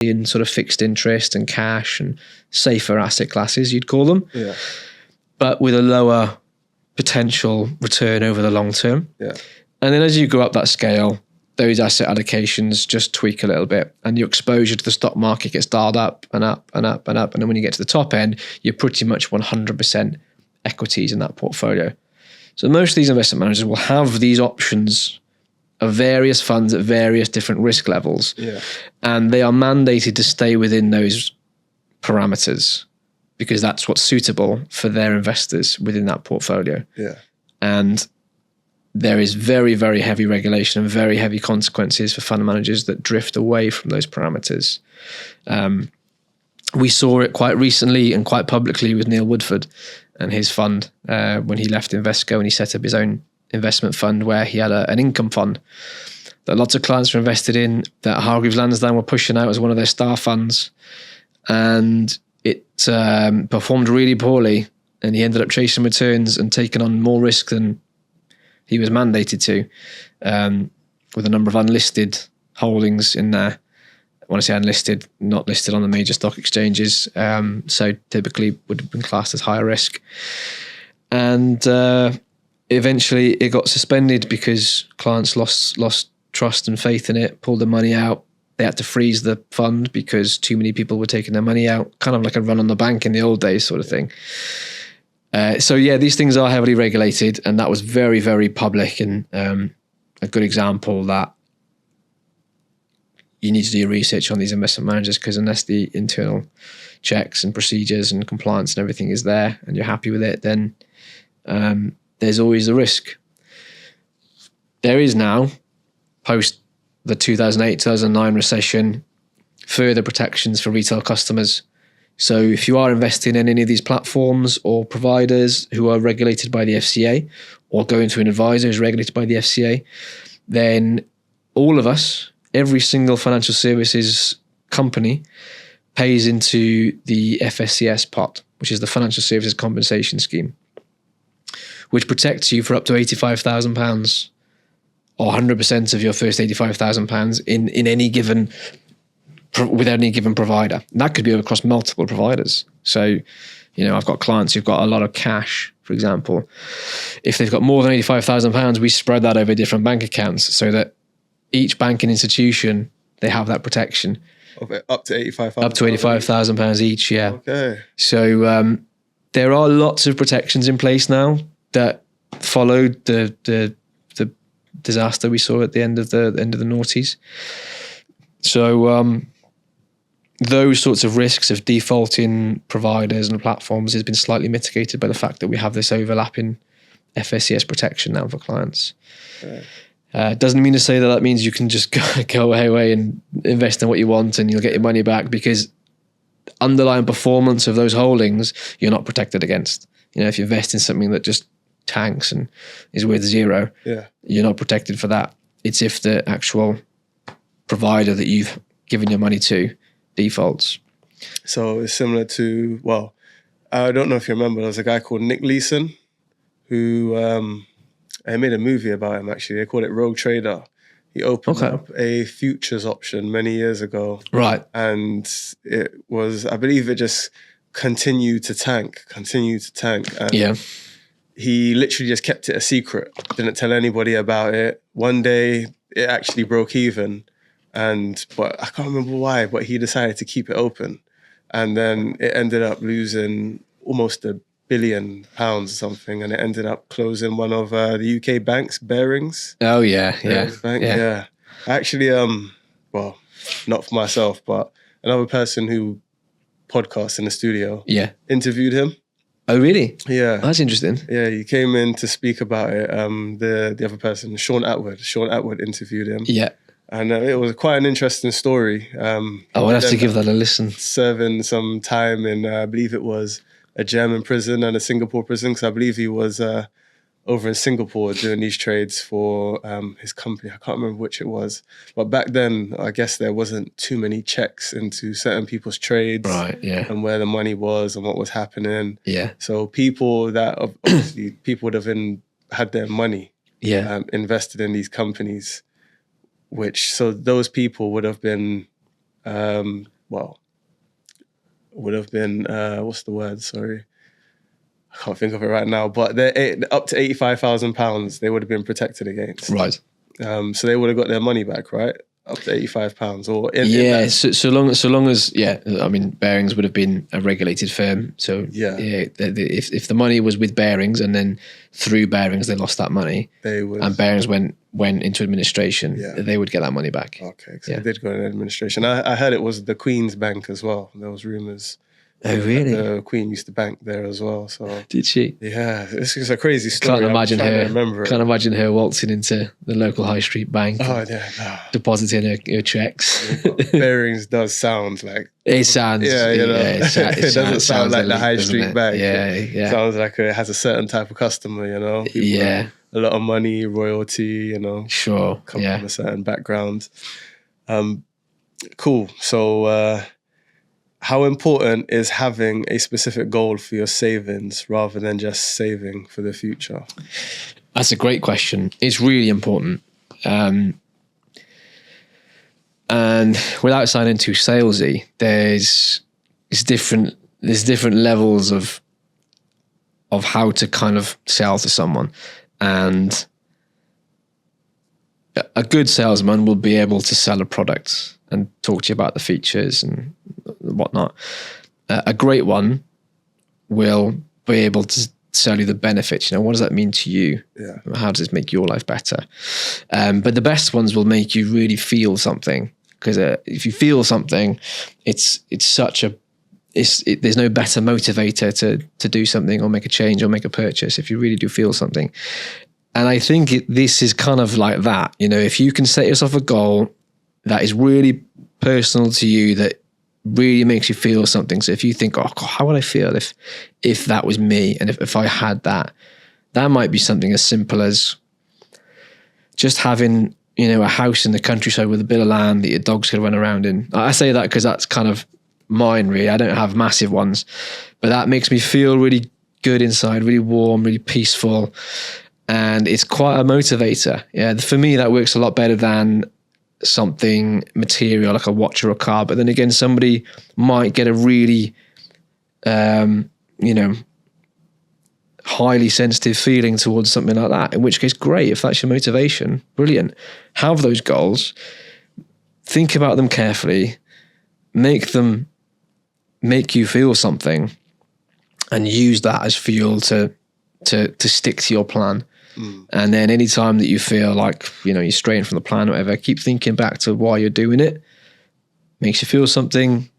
in sort of fixed interest and cash and safer asset classes, you'd call them. Yeah. But with a lower potential return over the long term. Yeah. And then as you go up that scale, those asset allocations just tweak a little bit and your exposure to the stock market gets dialed up and up and up and up. And then when you get to the top end, you're pretty much 100% equities in that portfolio. So most of these investment managers will have these options of various funds at various different risk levels. Yeah. And they are mandated to stay within those parameters because that's what's suitable for their investors within that portfolio. Yeah. And there is very, very heavy regulation and very heavy consequences for fund managers that drift away from those parameters. We saw it quite recently and quite publicly with Neil Woodford and his fund when he left Invesco and he set up his own investment fund where he had an income fund that lots of clients were invested in, that Hargreaves Lansdown were pushing out as one of their star funds. And it performed really poorly and he ended up chasing returns and taking on more risk than he was mandated to, with a number of unlisted holdings in there. When I say unlisted, not listed on the major stock exchanges, so typically would have been classed as higher risk. And eventually it got suspended because clients lost trust and faith in it, pulled the money out. They had to freeze the fund because too many people were taking their money out, kind of like a run on the bank in the old days sort of thing. So yeah, these things are heavily regulated, and that was very, very public and a good example that you need to do your research on these investment managers, because unless the internal checks and procedures and compliance and everything is there and you're happy with it, then there's always a risk. There is now, post the 2008-2009 recession, further protections for retail customers. So if you are investing in any of these platforms or providers who are regulated by the FCA or going to an advisor who's regulated by the FCA, then all of us, every single financial services company, pays into the FSCS pot, which is the Financial Services Compensation Scheme, which protects you for up to £85,000 or 100% of your first £85,000 in any given, with any given provider. And that could be across multiple providers. So, you know, I've got clients who've got a lot of cash, for example. If they've got more than £85,000, we spread that over different bank accounts so that each banking institution, they have that protection. Up to £85,000? Up to £85,000 each, yeah. Okay. So there are lots of protections in place now that followed the disaster we saw at the end of the noughties. So those sorts of risks of defaulting providers and platforms has been slightly mitigated by the fact that we have this overlapping FSCS protection now for clients. Doesn't mean to say that means you can just go away and invest in what you want and you'll get your money back, because underlying performance of those holdings you're not protected against. You know, if you invest in something that just tanks and is worth zero, you're not protected for that. It's if the actual provider that you've given your money to defaults. So it's similar to, well, I don't know if you remember, there was a guy called Nick Leeson who I made a movie about him, actually. They called it Rogue Trader. He opened up a futures option many years ago. Right. And it was, I believe it just continued to tank. And yeah. He literally just kept it a secret, didn't tell anybody about it. One day it actually broke even, but I can't remember why, but he decided to keep it open. And then it ended up losing almost £1 billion or something, and it ended up closing one of the UK banks, Barings. Oh yeah, yeah. Bank, yeah. Actually, well, not for myself, but another person who podcasts in the studio interviewed him. Oh really? Yeah. That's interesting. Yeah, he came in to speak about it. The other person, Sean Atwood interviewed him. Yeah. And it was quite an interesting story. I'll have to give that a listen. Serving some time in, I believe it was a German prison and a Singapore prison, because I believe he was over in Singapore doing these trades for his company. I can't remember which it was. But back then, I guess there wasn't too many checks into certain people's trades. Right, yeah. And where the money was and what was happening. Yeah. So people that, obviously, people would have had their money invested in these companies, so those people would have been Well, would have been, what's the word? Sorry. I can't think of it right now, but they're up to £85,000 they would have been protected against. Right. So they would have got their money back, right? Up to £85 or so long as I mean, Bearings would have been a regulated firm, so if the money was with Bearings and then through Bearings they lost that money, and Bearings went into administration, they would get that money back. Okay, so they did go into administration. I heard it was the Queen's Bank as well. There was rumours. Oh, really? The Queen used to bank there as well. So did she? Yeah, it's a crazy story. Can't imagine her waltzing into the local high street bank. Oh yeah, no. Depositing her checks. Bearings does sound like it sounds. It doesn't sound like the high street bank. Yeah. It sounds like it has a certain type of customer. People a lot of money, royalty. Sure. Come from a certain background. Cool. So. How important is having a specific goal for your savings rather than just saving for the future? That's a great question. It's really important. And without sounding too salesy, there's different levels of how to kind of sell to someone. And a good salesman will be able to sell a product and talk to you about the features and whatnot. A great one will be able to sell you the benefits. What does that mean to you? Yeah. How does it make your life better? But the best ones will make you really feel something, because if you feel something, there's no better motivator to do something or make a change or make a purchase if you really do feel something. And I think this is kind of like that. If you can set yourself a goal that is really personal to you, that really makes you feel something. So if you think, oh God, how would I feel if that was me? And if I had that might be something as simple as just having, a house in the countryside with a bit of land that your dogs could run around in. I say that because that's kind of mine, really. I don't have massive ones, but that makes me feel really good inside, really warm, really peaceful. And it's quite a motivator. Yeah. For me, that works a lot better than something material like a watch or a car. But then again, somebody might get a really, highly sensitive feeling towards something like that, in which case, great. If that's your motivation, brilliant. Have those goals, think about them carefully, make you feel something, and use that as fuel to stick to your plan. And then anytime that you feel like, you're straying from the plan or whatever, keep thinking back to why you're doing it. Makes you feel something,